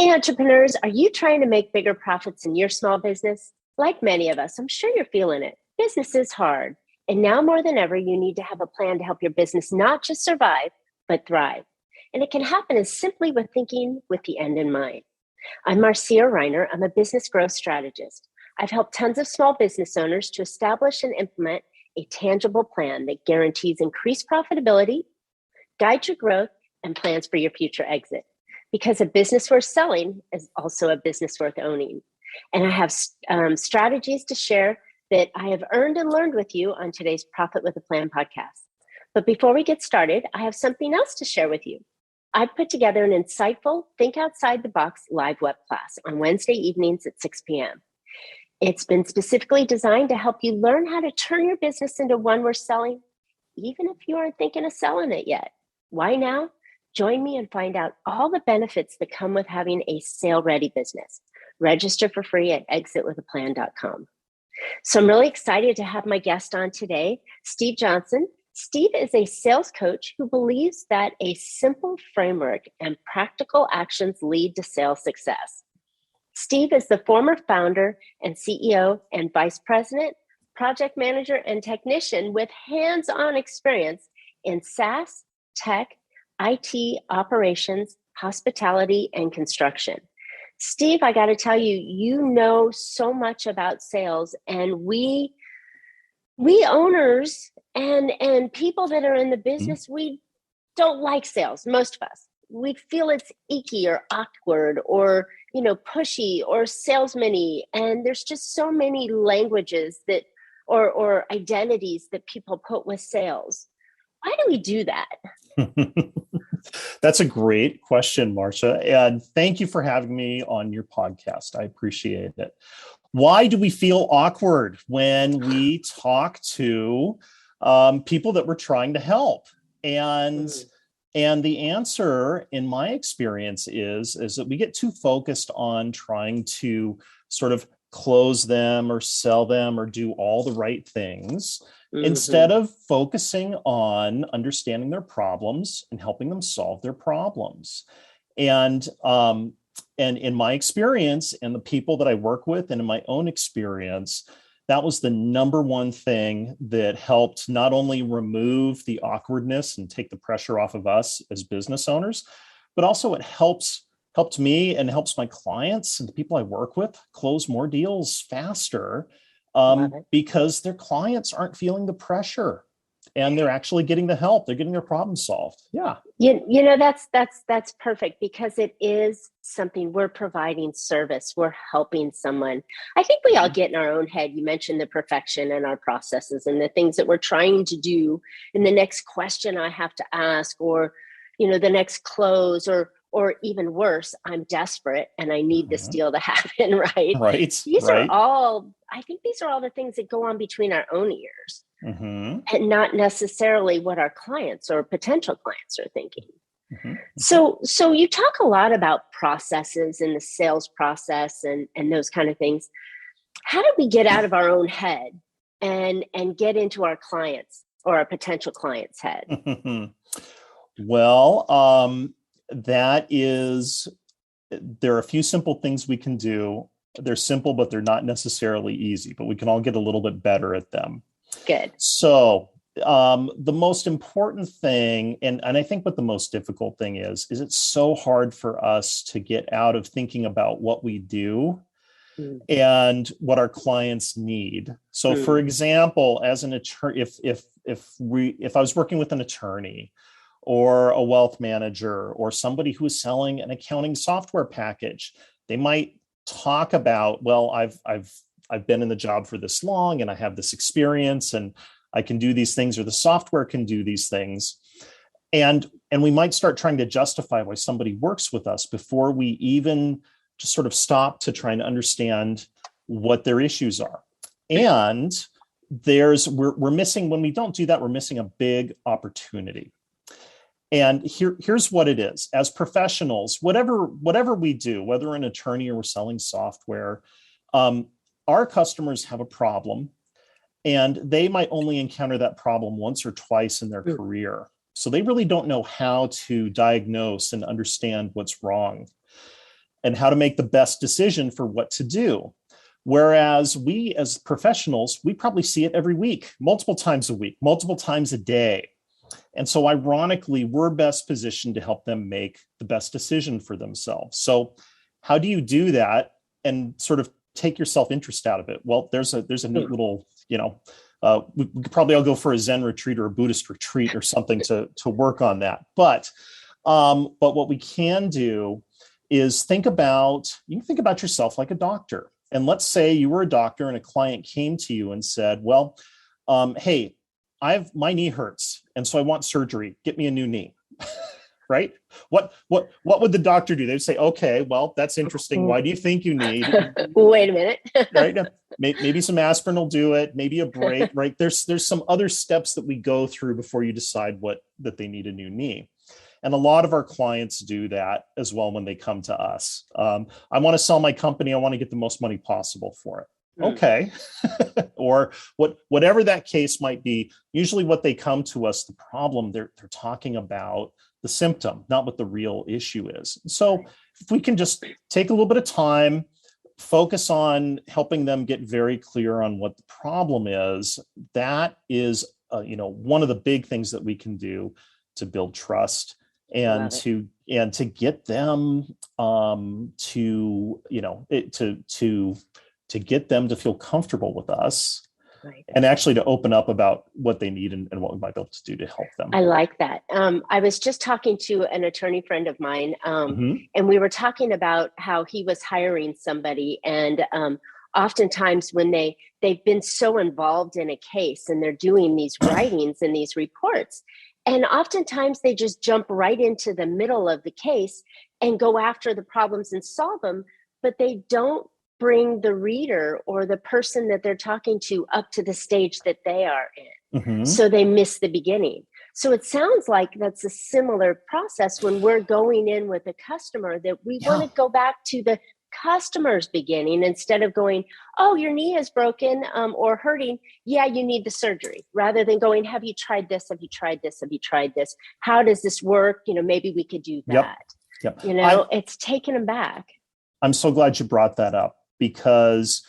Hey, entrepreneurs, are you trying to make bigger profits in your small business? Like many of us, I'm sure you're feeling it. Business is hard. And now more than ever, you need to have a plan to help your business not just survive, but thrive. And it can happen as simply with thinking with the end in mind. I'm Marcia Reiner. I'm a business growth strategist. I've helped tons of small business owners to establish and implement a tangible plan that guarantees increased profitability, guides your growth, and plans for your future exit. Because a business worth selling is also a business worth owning. And I have strategies to share that I have earned and learned with you on today's Profit with a Plan podcast. But before we get started, I have something else to share with you. I've put together an insightful Think Outside the Box live web class on Wednesday evenings at 6 p.m. It's been specifically designed to help you learn how to turn your business into one worth selling, even if you aren't thinking of selling it yet. Why now? Join me and find out all the benefits that come with having a sale-ready business. Register for free at exitwithaplan.com. So I'm really excited to have my guest on today, Steve Johnson. Steve is a sales coach who believes that a simple framework and practical actions lead to sales success. Steve is the former founder and CEO and vice president, project manager, and technician with hands-on experience in SaaS, tech, IT, operations, hospitality, and construction. Steve, I got to tell you, you know so much about sales, and we owners and people that are in the business, we don't like sales. Most of us, we feel it's icky or awkward or pushy or salesman-y, and there's just so many languages that or identities that people put with sales. Why do we do that? That's a great question, Marcia. And thank you for having me on your podcast. I appreciate it. Why do we feel awkward when we talk to people that we're trying to help? And the answer, in my experience, is that we get too focused on trying to sort of close them or sell them or do all the right things. Instead of focusing on understanding their problems and helping them solve their problems. And in my experience and the people that I work with and in my own experience, that was the number one thing that helped not only remove the awkwardness and take the pressure off of us as business owners, but also it helped me and helps my clients and the people I work with close more deals faster. Because their clients aren't feeling the pressure and they're actually getting the help. They're getting their problem solved. Yeah. That's perfect, because it is something we're providing service. We're helping someone. I think we all get in our own head. You mentioned the perfection in our processes and the things that we're trying to do. And the next question I have to ask, or, the next close, or even worse, I'm desperate and I need this deal to happen, right? Right. I think these are all the things that go on between our own ears and not necessarily what our clients or potential clients are thinking. So you talk a lot about processes and the sales process and those kind of things. How do we get out of our own head and get into our clients or our potential clients' head? Well, there are a few simple things we can do. They're simple, but they're not necessarily easy, but we can all get a little bit better at them. Good. So the most important thing, and I think what the most difficult thing is it's so hard for us to get out of thinking about what we do and what our clients need. So for example, as an attorney, if I was working with an attorney or a wealth manager or somebody who is selling an accounting software package, they might talk about, well, I've been in the job for this long and I have this experience and I can do these things, or the software can do these things. And we might start trying to justify why somebody works with us before we even just sort of stop to try and understand what their issues are. And we're missing, when we don't do that, we're missing a big opportunity. And here's what it is. As professionals, whatever we do, whether we're an attorney or we're selling software, our customers have a problem, and they might only encounter that problem once or twice in their career. So they really don't know how to diagnose and understand what's wrong. and how to make the best decision for what to do. Whereas we as professionals, we probably see it every week, multiple times a week, multiple times a day. And so ironically, we're best positioned to help them make the best decision for themselves. So how do you do that and sort of take your self-interest out of it? Well, there's a neat little, we could probably all go for a Zen retreat or a Buddhist retreat or something to work on that. But what we can do is you can think about yourself like a doctor. And let's say you were a doctor and a client came to you and said, well, hey, my knee hurts, and so I want surgery. Get me a new knee. Right? What would the doctor do? They'd say, okay, well, that's interesting. Why do you think you need? Wait a minute. Right? Maybe some aspirin will do it. Maybe a break. Right? There's some other steps that we go through before you decide that they need a new knee. And a lot of our clients do that as well when they come to us. I want to sell my company. I want to get the most money possible for it. Okay. Or whatever that case might be. Usually what they come to us, the problem, they're talking about the symptom, not what the real issue is. So if we can just take a little bit of time, focus on helping them get very clear on what the problem is, that is, one of the big things that we can do to build trust and to get them to get them to feel comfortable with us. Right. And actually to open up about what they need and what we might be able to do to help them. I like that. I was just talking to an attorney friend of mine, and we were talking about how he was hiring somebody. And oftentimes when they've been so involved in a case and they're doing these writings and these reports, and oftentimes they just jump right into the middle of the case and go after the problems and solve them, but they don't bring the reader or the person that they're talking to up to the stage that they are in. So they miss the beginning. So it sounds like that's a similar process when we're going in with a customer, that we want to go back to the customer's beginning instead of going, oh, your knee is broken or hurting. Yeah, you need the surgery, rather than going, have you tried this? Have you tried this? Have you tried this? How does this work? Maybe we could do that. Yep. It's taking them back. I'm so glad you brought that up, because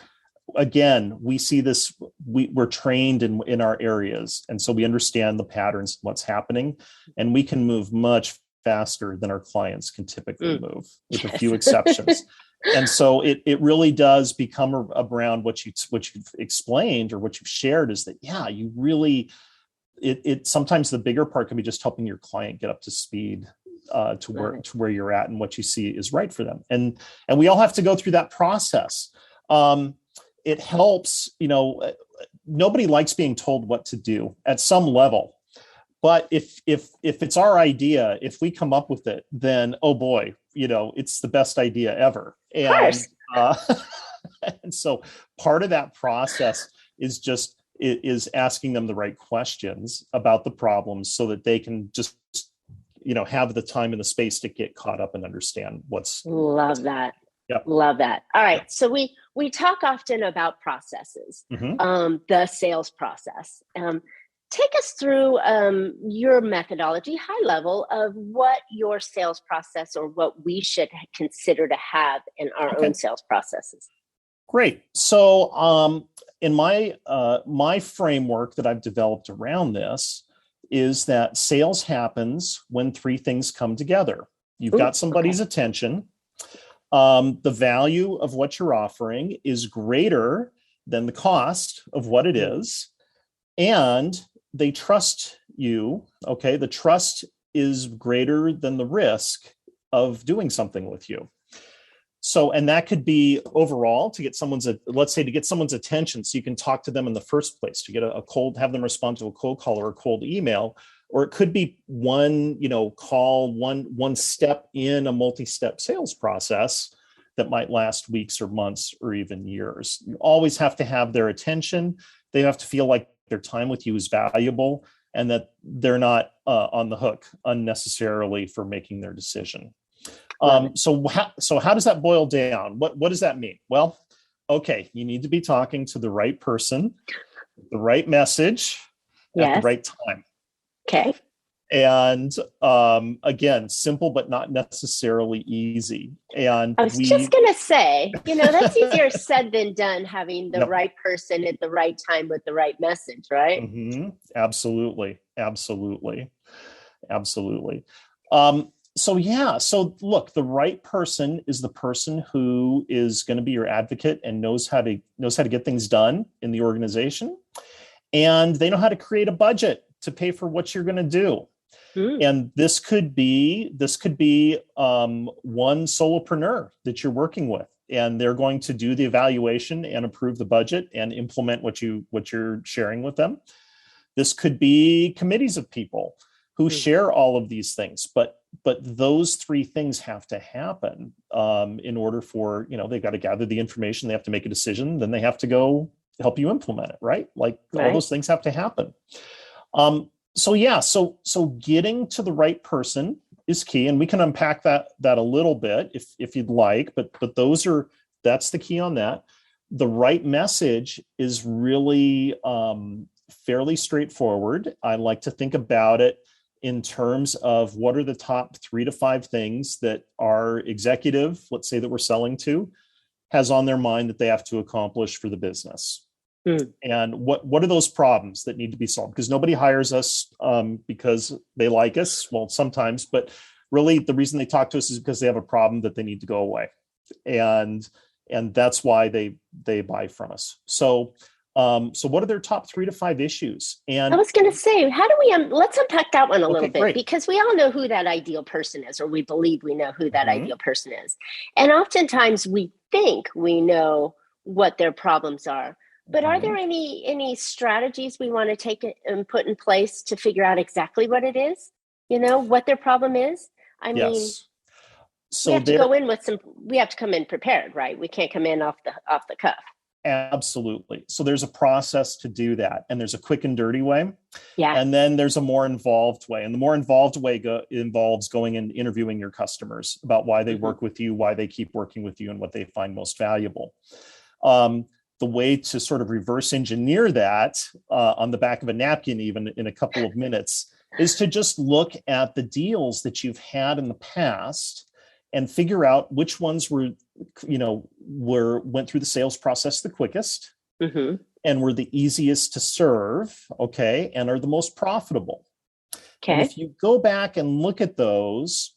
again, we see this, we're trained in our areas. And so we understand the patterns, what's happening, and we can move much faster than our clients can typically move, with a few exceptions. And so it really does become around what you've explained or what you've shared, is that, you really, it sometimes the bigger part can be just helping your client get up to speed to where you're at and what you see is right for them. And we all have to go through that process. It helps, nobody likes being told what to do at some level. But if it's our idea, if we come up with it, then, oh boy, it's the best idea ever. And, and so part of that process is asking them the right questions about the problems so that they can just, have the time and the space to get caught up and understand what's. Love that. Yep. Love that. All right. Yep. So we talk often about processes, the sales process. Take us through your methodology, high level, of what your sales process, or what we should consider to have in our own sales processes. Great. So in my framework that I've developed around this is that sales happens when three things come together. You've got somebody's attention. The value of what you're offering is greater than the cost of what it is. And they trust you. Okay. The trust is greater than the risk of doing something with you. So, and that could be overall to get someone's attention, so you can talk to them in the first place, to get have them respond to a cold call or a cold email. Or it could be one, call, one step in a multi-step sales process that might last weeks or months or even years. You always have to have their attention. They have to feel like their time with you is valuable, and that they're not on the hook unnecessarily for making their decision. So how does that boil down? What does that mean? Well, okay, you need to be talking to the right person, the right message, at the right time. Okay. And again, simple, but not necessarily easy. And I was just going to say, that's easier said than done, having the Yep. right person at the right time with the right message, right? Mm-hmm. Absolutely. So look, the right person is the person who is going to be your advocate and knows how to get things done in the organization. And they know how to create a budget to pay for what you're going to do. And this could be one solopreneur that you're working with, and they're going to do the evaluation and approve the budget and implement what you're sharing with them. This could be committees of people who share all of these things, but those three things have to happen in order for, they've got to gather the information, they have to make a decision, then they have to go help you implement it, right? All those things have to happen. So getting to the right person is key, and we can unpack that a little bit if you'd like, but that's the key on that. The right message is really fairly straightforward. I like to think about it in terms of what are the top 3 to 5 things that our executive, let's say that we're selling to, has on their mind that they have to accomplish for the business. And what are those problems that need to be solved? Because nobody hires us because they like us. Well, sometimes, but really the reason they talk to us is because they have a problem that they need to go away. And that's why they buy from us. So what are their top 3 to 5 issues? And I was going to say, how do we, let's unpack that one a little bit, great. Because we all know who that ideal person is, or we believe we know who that ideal person is. And oftentimes we think we know what their problems are. But are there any strategies we want to take and put in place to figure out exactly what it is? What their problem is? I mean, so we have to go in with we have to come in prepared, right? We can't come in off the cuff. Absolutely. So there's a process to do that, and there's a quick and dirty way. Yeah. And then there's a more involved way. And the more involved way involves going and interviewing your customers about why they work with you, why they keep working with you, and what they find most valuable. The way to sort of reverse engineer that on the back of a napkin, even in a couple of minutes, is to just look at the deals that you've had in the past and figure out which ones went through the sales process the quickest and were the easiest to serve, and are the most profitable. And if you go back and look at those,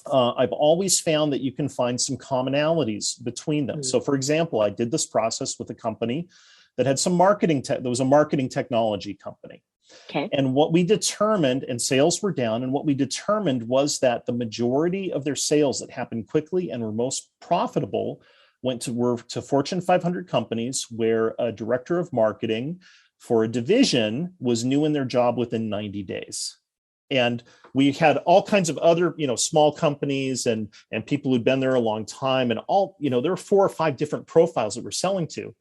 I've always found that you can find some commonalities between them. So, for example, I did this process with a company that had some marketing. There was a marketing technology company. And what we determined, and sales were down, and what we determined was that the majority of their sales that happened quickly and were most profitable were to Fortune 500 companies where a director of marketing for a division was new in their job within 90 days. And we had all kinds of other, small companies and people who'd been there a long time, and there were 4 or 5 different profiles that we're selling to,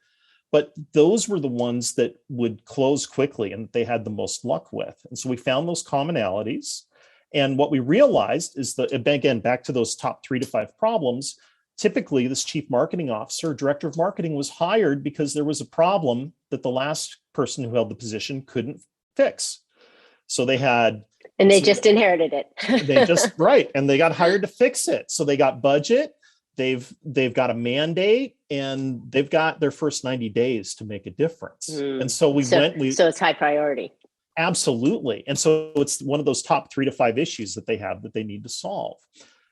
but those were the ones that would close quickly and they had the most luck with. And so we found those commonalities. And what we realized is that, again, back to those top 3 to 5 problems, typically this chief marketing officer, director of marketing, was hired because there was a problem that the last person who held the position couldn't fix. So they had... And they just inherited it. And they got hired to fix it. So they got budget, they've got a mandate, and they've got their first 90 days to make a difference. And so so it's high priority. Absolutely. And so it's one of those top 3 to 5 issues that they have that they need to solve.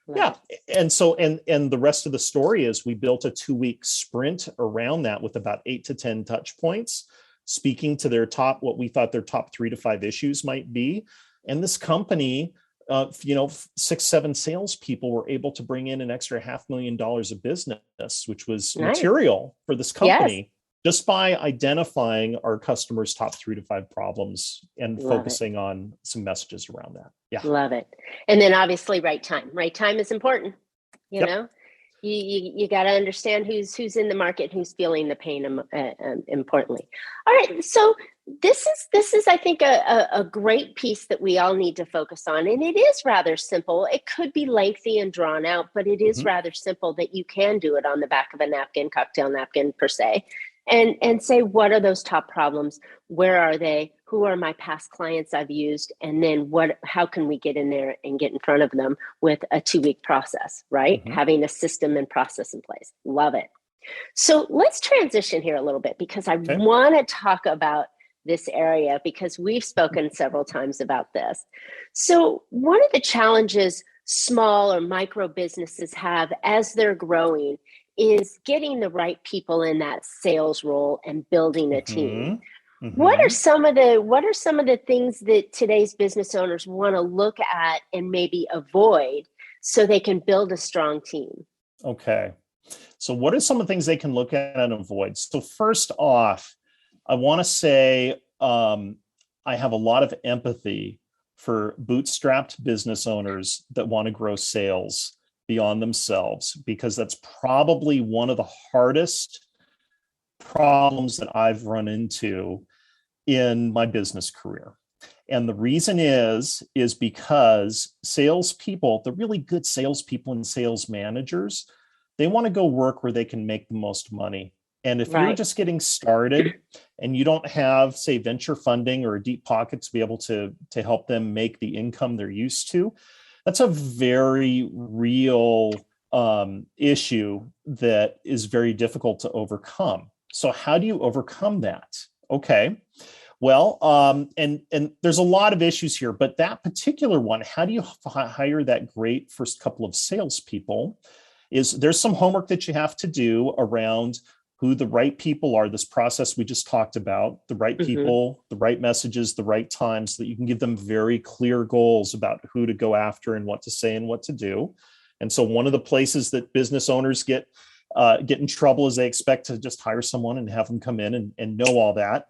Right. Yeah. And so, and the rest of the story is we built a 2-week sprint around that with about 8 to 10 touch points, speaking to what we thought their top 3 to 5 issues might be. And this company, 6-7 salespeople were able to bring in an extra $500,000 of business, which was material for this company, just by identifying our customers' top 3 to 5 problems and focusing on some messages around that. Yeah. Love it. And then obviously right time. Right time is important. You know, you got to understand who's in the market, who's feeling the pain importantly. All right. So this is, I think, a great piece that we all need to focus on. And it is rather simple. It could be lengthy and drawn out, but it is rather simple that you can do it on the back of a napkin, cocktail napkin per se. and say, what are those top problems? Where are they? Who are my past clients I've used? And then how can we get in there and get in front of them with a 2-week process, right? Mm-hmm. Having a system and process in place. Love it. So let's transition here a little bit, because I want to talk about this area, because we've spoken several times about this. So one of the challenges small or micro businesses have as they're growing is getting the right people in that sales role and building a team. Mm-hmm. What are some of the things that today's business owners want to look at and maybe avoid so they can build a strong team? Okay. So what are some of the things they can look at and avoid? So first off, I want to say I have a lot of empathy for bootstrapped business owners that want to grow sales beyond themselves, because that's probably one of the hardest problems that I've run into in my business career. And the reason is because salespeople, the really good salespeople and sales managers, they want to go work where they can make the most money. And if you're just getting started and you don't have, say, venture funding or a deep pocket to be able to help them make the income they're used to, that's a very real issue that is very difficult to overcome. So how do you overcome that? Okay. Well, and there's a lot of issues here, but that particular one, how do you hire that great first couple of salespeople? There's some homework that you have to do around who the right people are, this process we just talked about, the right people, the right messages, the right times, so that you can give them very clear goals about who to go after and what to say and what to do. And so one of the places that business owners get in trouble is they expect to just hire someone and have them come in and know all that.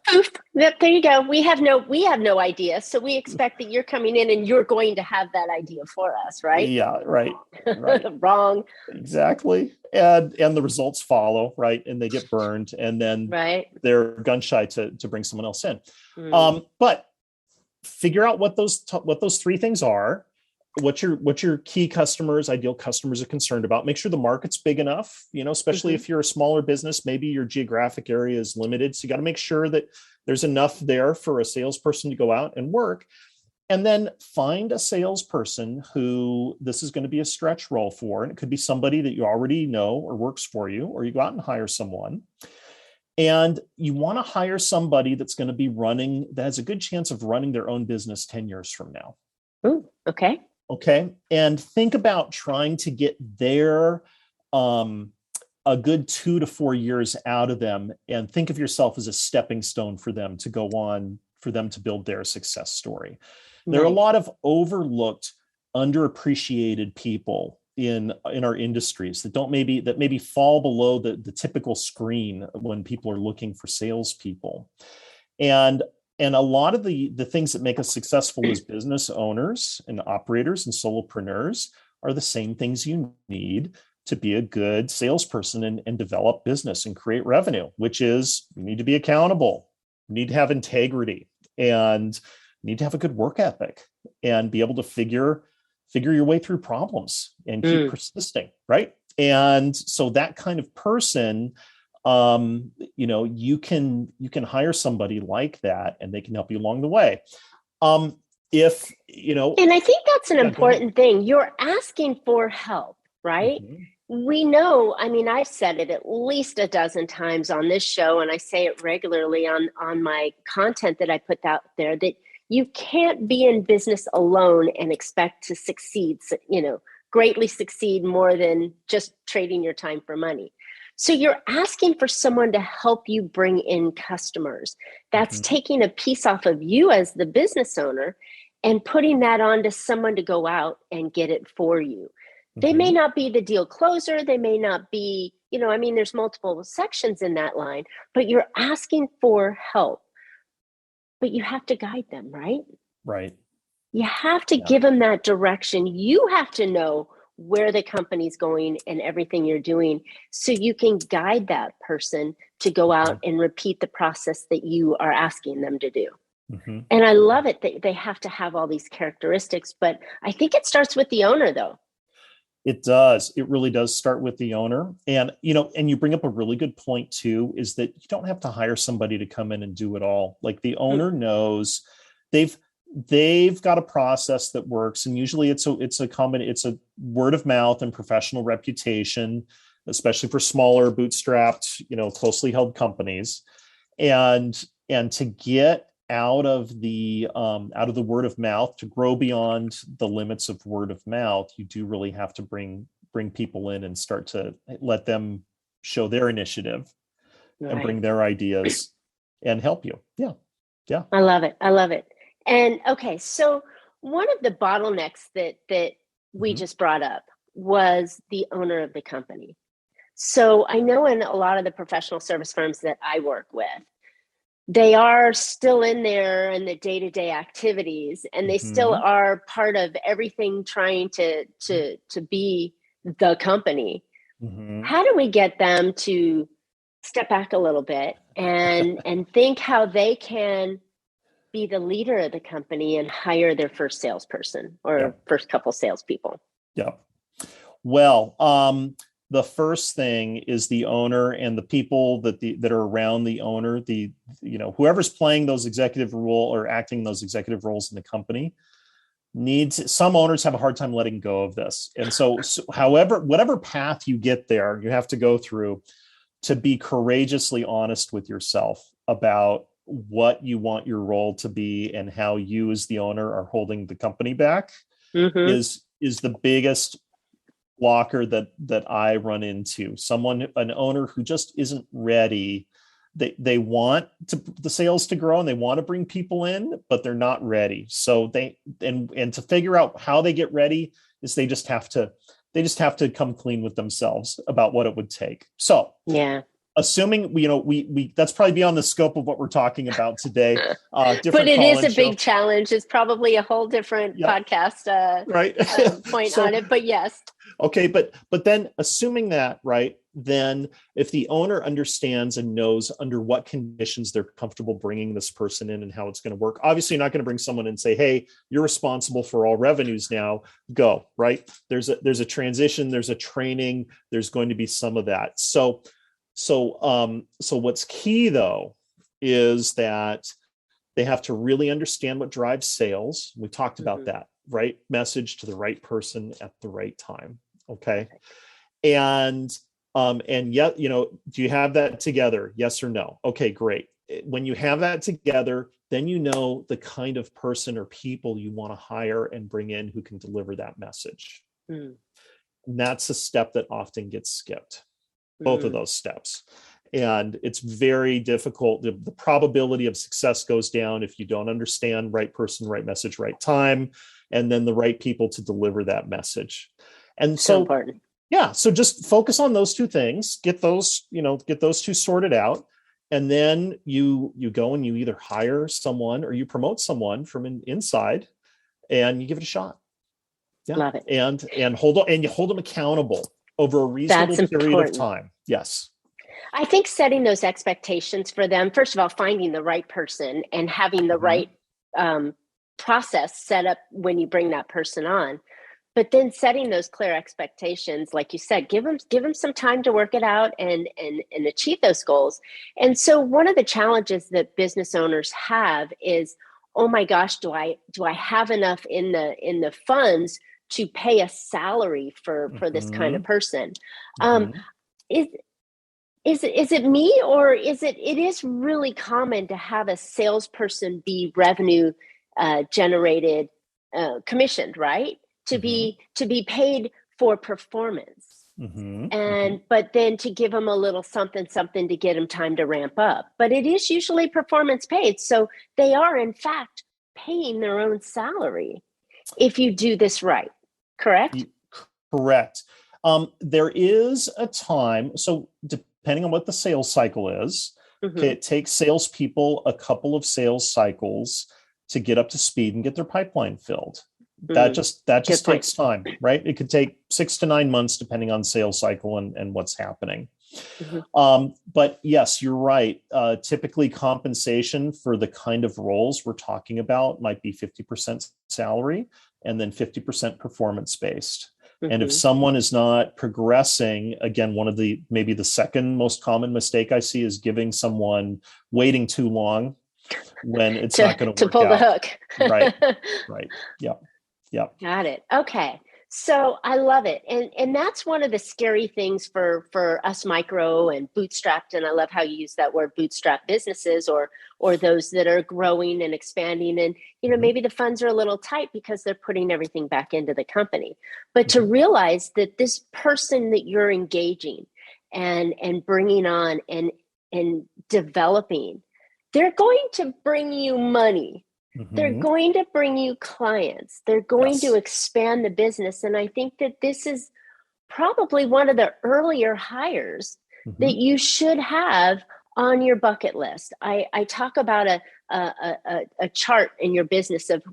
There you go. We have no idea. So we expect that you're coming in and you're going to have that idea for us, right? Yeah, right. Wrong. Exactly. And the results follow, right? And they get burned, and then they're gun shy to bring someone else in. But figure out what those 3 things are. What your key customers, ideal customers are concerned about. Make sure the market's big enough, especially if you're a smaller business, maybe your geographic area is limited. So you got to make sure that there's enough there for a salesperson to go out and work. And then find a salesperson who this is going to be a stretch role for. And it could be somebody that you already know or works for you, or you go out and hire someone. And you want to hire somebody that's going to be that has a good chance of running their own business 10 years from now. Ooh, okay. Okay. And think about trying to get their a good 2 to 4 years out of them, and think of yourself as a stepping stone for them to go on, for them to build their success story. There are a lot of overlooked, underappreciated people in our industries that maybe fall below the typical screen when people are looking for salespeople. And a lot of the things that make us successful as business owners and operators and solopreneurs are the same things you need to be a good salesperson and develop business and create revenue, which is you need to be accountable, you need to have integrity, and you need to have a good work ethic and be able to figure your way through problems and keep persisting, right? And so that kind of person, you can hire somebody like that, and they can help you along the way. And I think that's an important thing. You're asking for help, right? We know, I've said it at least a dozen times on this show, and I say it regularly on my content that I put out there, that you can't be in business alone and expect to succeed, greatly succeed more than just trading your time for money. So you're asking for someone to help you bring in customers. That's taking a piece off of you as the business owner and putting that on to someone to go out and get it for you. They may not be the deal closer. They may not be, there's multiple sections in that line, but you're asking for help. But you have to guide them, right? Right. You have to give them that direction. You have to know where the company's going and everything you're doing, so you can guide that person to go out and repeat the process that you are asking them to do. And I love it that they have to have all these characteristics, but I think it starts with the owner, though. It does. It really does start with the owner. And, and you bring up a really good point too, is that you don't have to hire somebody to come in and do it all. Like the owner knows they've got a process that works. And usually it's a word of mouth and professional reputation, especially for smaller bootstrapped, closely held companies. And to get out of the word of mouth, to grow beyond the limits of word of mouth, you do really have to bring people in and start to let them show their initiative and bring their ideas and help you. Yeah. I love it. And okay, so one of the bottlenecks that we just brought up was the owner of the company. So I know in a lot of the professional service firms that I work with, they are still in there in the day-to-day activities, and they still are part of everything trying to be the company. How do we get them to step back a little bit and think how they can be the leader of the company and hire their first salesperson or first couple salespeople? Yeah. Well, the first thing is the owner and the people that are around the owner, whoever's playing those executive role or acting those executive roles in the company some owners have a hard time letting go of this. And so whatever path you get there, you have to go through to be courageously honest with yourself about what you want your role to be and how you as the owner are holding the company back is the biggest blocker that I run into. An owner who just isn't ready. They want the sales to grow and they want to bring people in, but they're not ready. So and to figure out how they get ready is they just have to come clean with themselves about what it would take. So assuming we that's probably beyond the scope of what we're talking about today. But it is a big challenge. It's probably a whole different podcast point on it. But yes. Okay, but then assuming that, right, then if the owner understands and knows under what conditions they're comfortable bringing this person in and how it's going to work, obviously you're not going to bring someone and say, hey, you're responsible for all revenues now, go, right? There's a transition, there's a training, there's going to be some of that. So what's key though is that they have to really understand what drives sales. We talked about that, right? Message to the right person at the right time. Okay. And yet, do you have that together? Yes or no? Okay, great. When you have that together, then you know the kind of person or people you want to hire and bring in who can deliver that message. And that's a step that often gets skipped. Both of those steps. And it's very difficult. The probability of success goes down if you don't understand right person, right message, right time, and then the right people to deliver that message. And so important. Yeah. So just focus on those two things, get those two sorted out. And then you go and you either hire someone or you promote someone from inside and you give it a shot. Yeah. Love it. And you hold them accountable over a reasonable period of time. Yes. I think setting those expectations for them, first of all, finding the right person and having the right process set up when you bring that person on, but then setting those clear expectations, like you said, give them some time to work it out and achieve those goals. And so one of the challenges that business owners have is, oh my gosh, do I have enough in the funds to pay a salary for this kind of person? Is it me, or it is really common to have a salesperson be revenue generated, commissioned, right? To be paid for performance. But then to give them a little something to get them time to ramp up. But it is usually performance paid. So they are in fact paying their own salary if you do this right. Correct? Correct. There is a time. So depending on what the sales cycle is, it takes salespeople a couple of sales cycles to get up to speed and get their pipeline filled. That just takes time, right? It could take 6 to 9 months, depending on sales cycle and what's happening. But yes, you're right. Typically compensation for the kind of roles we're talking about might be 50% salary and then 50% performance based. And if Mm-hmm. someone is not progressing, again, one of the, maybe the second most common mistake I see is giving someone waiting too long when it's not going to To work pull the out. hook. Right. Right. Yep. Yep. Got it. Okay. So I love it. And that's one of the scary things for us micro and bootstrapped. And I love how you use that word, bootstrap businesses, or those that are growing and expanding. And, maybe the funds are a little tight because they're putting everything back into the company. But to realize that this person that you're engaging and bringing on and developing, they're going to bring you money. They're going to bring you clients. They're going to expand the business. And I think that this is probably one of the earlier hires that you should have on your bucket list. I talk about a chart in your business of,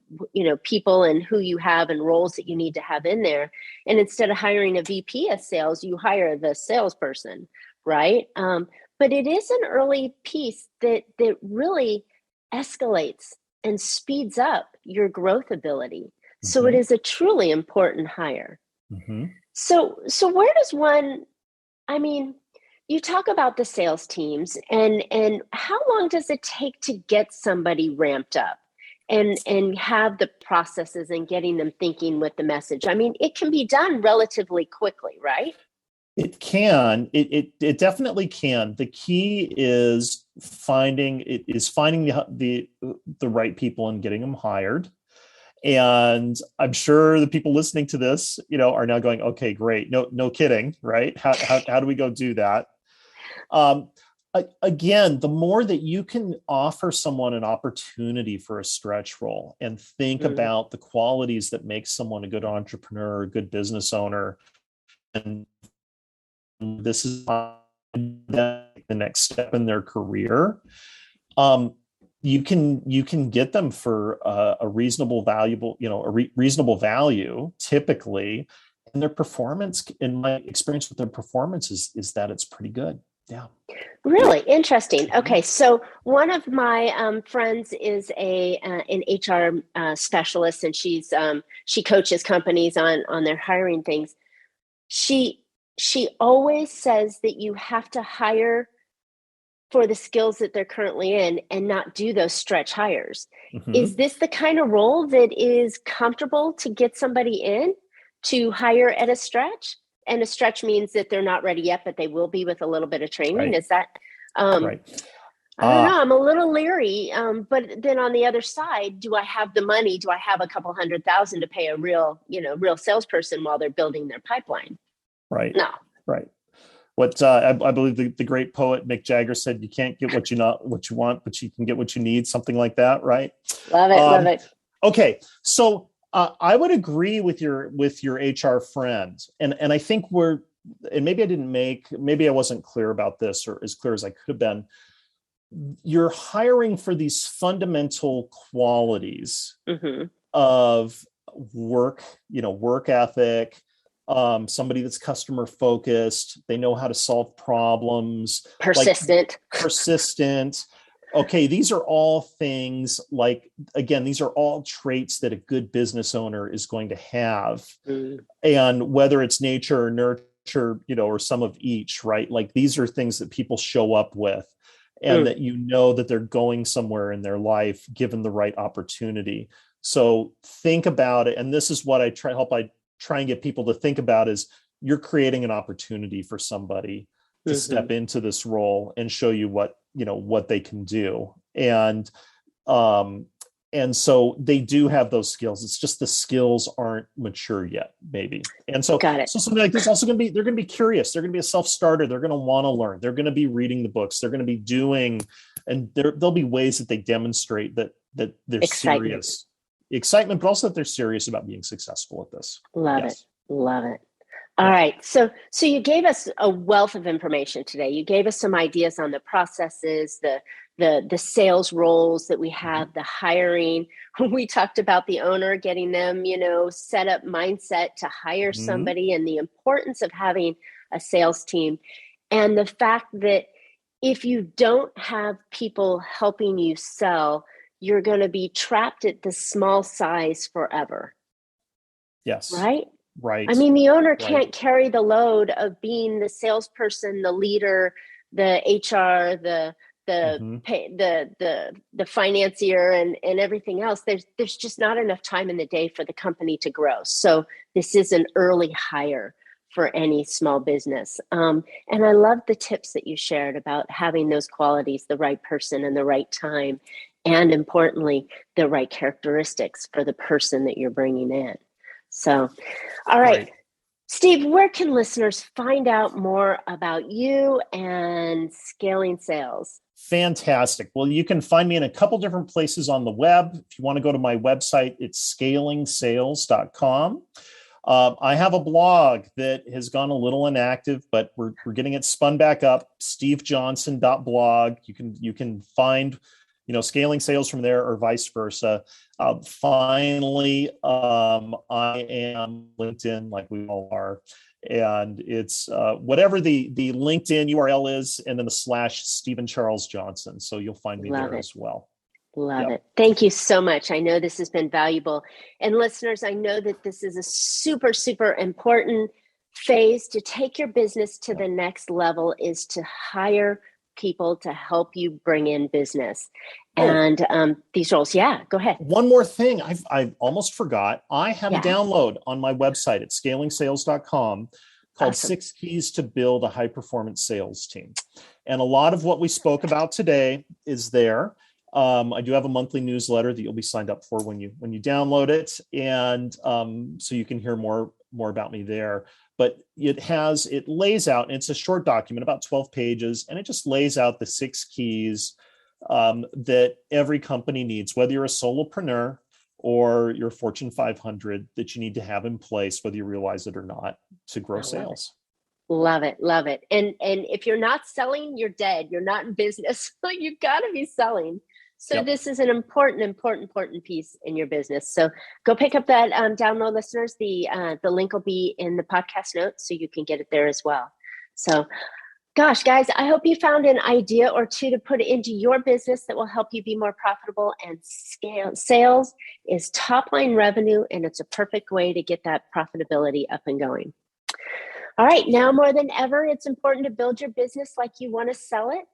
people and who you have and roles that you need to have in there. And instead of hiring a VP of sales, you hire the salesperson, right? But it is an early piece that really escalates and speeds up your growth ability. So it is a truly important hire. So where does one, you talk about the sales teams and how long does it take to get somebody ramped up and have the processes and getting them thinking with the message? It can be done relatively quickly, right? It can. It definitely can. The key is finding the right people and getting them hired. And I'm sure the people listening to this, are now going, okay, great. No kidding, right? How do we go do that? Again, the more that you can offer someone an opportunity for a stretch role and think about the qualities that make someone a good entrepreneur, a good business owner, and this is the next step in their career, you can get them for a reasonable reasonable value typically, and their performance, in my experience with their performance, is that it's pretty good. Yeah. Really interesting. Okay, so one of my friends is an HR specialist, and she coaches companies on their hiring things. She always says that you have to hire for the skills that they're currently in and not do those stretch hires. Is this the kind of role that is comfortable to get somebody in to hire at a stretch? And a stretch means that they're not ready yet, but they will be with a little bit of training. Right. Is that, right? I don't know. I'm a little leery. But then on the other side, do I have the money? Do I have a couple $100,000 to pay a real salesperson while they're building their pipeline? Right. No. Right. What I believe the great poet Mick Jagger said, you can't get what you want, but you can get what you need, something like that, right? Love it, love it. Okay, so I would agree with your HR friend, and I think maybe I wasn't clear about this, or as clear as I could have been. You're hiring for these fundamental qualities of work ethic. Somebody that's customer focused, they know how to solve problems, persistent. Okay, these are all things these are all traits that a good business owner is going to have. And whether it's nature or nurture, or some of each, right? These are things that people show up with, and that that they're going somewhere in their life given the right opportunity. So think about it. And this is what I try and get people to think about, is you're creating an opportunity for somebody to step into this role and show you what they can do. And so they do have those skills. It's just the skills aren't mature yet, maybe. And so, so something like this also they're going to be curious. They're going to be a self-starter. They're going to want to learn. They're going to be reading the books. They're going to be doing, and there'll be ways that they demonstrate that they're serious. Excitement, but also that they're serious about being successful at this. Love it. All right. So you gave us a wealth of information today. You gave us some ideas on the processes, the sales roles that we have, the hiring. We talked about the owner, getting them, set up mindset to hire somebody, and the importance of having a sales team. And the fact that if you don't have people helping you sell, you're going to be trapped at the small size forever. Yes. Right? Right. I mean, the owner Right. can't carry the load of being the salesperson, the leader, the HR, the financier, and everything else. There's just not enough time in the day for the company to grow. So this is an early hire for any small business. And I love the tips that you shared about having those qualities, the right person and the right time, and importantly, the right characteristics for the person that you're bringing in. So, all right. Steve, where can listeners find out more about you and scaling sales? Fantastic. Well, you can find me in a couple different places on the web. If you want to go to my website, it's scalingsales.com. I have a blog that has gone a little inactive, but we're getting it spun back up, stevejohnson.blog. You can find, scaling sales from there or vice versa. Finally, I am LinkedIn, like we all are. And it's whatever the LinkedIn URL is, and then the / Stephen Charles Johnson. So you'll find me there as well. Love it. Thank you so much. I know this has been valuable. And listeners, I know that this is a super, super important phase to take your business to the next level, is to hire people to help you bring in business. And these roles. Yeah, go ahead. One more thing I almost forgot. I have a download on my website at scalingsales.com called 6 Keys to Build a High Performance Sales Team. And a lot of what we spoke about today is there. I do have a monthly newsletter that you'll be signed up for when you download it. And so you can hear more about me there. But it lays out, and it's a short document, about 12 pages, and it just lays out the 6 keys that every company needs, whether you're a solopreneur or you're Fortune 500, that you need to have in place, whether you realize it or not, to grow sales. Love it. Love it. And if you're not selling, you're dead. You're not in business. You've got to be selling. So this is an important piece in your business. So go pick up that download, listeners. The link will be in the podcast notes, so you can get it there as well. So, gosh, guys, I hope you found an idea or two to put into your business that will help you be more profitable and scale. Sales is top line revenue, and it's a perfect way to get that profitability up and going. All right, now more than ever, it's important to build your business like you want to sell it.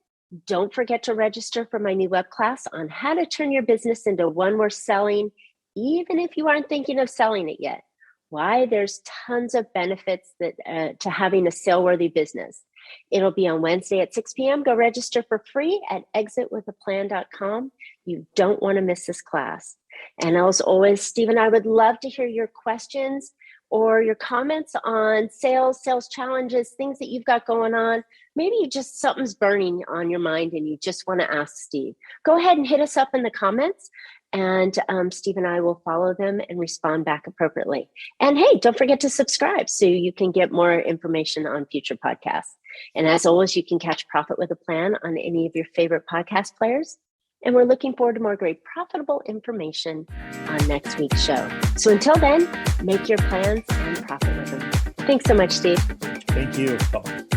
Don't forget to register for my new web class on how to turn your business into one worth selling, even if you aren't thinking of selling it yet. Why? There's tons of benefits to having a sale-worthy business. It'll be on Wednesday at 6 p.m. Go register for free at exitwithaplan.com. You don't want to miss this class. And as always, Steve and I would love to hear your questions or your comments on sales challenges, things that you've got going on. Maybe something's burning on your mind and you just want to ask Steve. Go ahead and hit us up in the comments, and Steve and I will follow them and respond back appropriately. And hey, don't forget to subscribe so you can get more information on future podcasts. And as always, you can catch Profit with a Plan on any of your favorite podcast players. And we're looking forward to more great profitable information on next week's show. So until then, make your plans and profit with them. Thanks so much, Steve. Thank you. Bye-bye.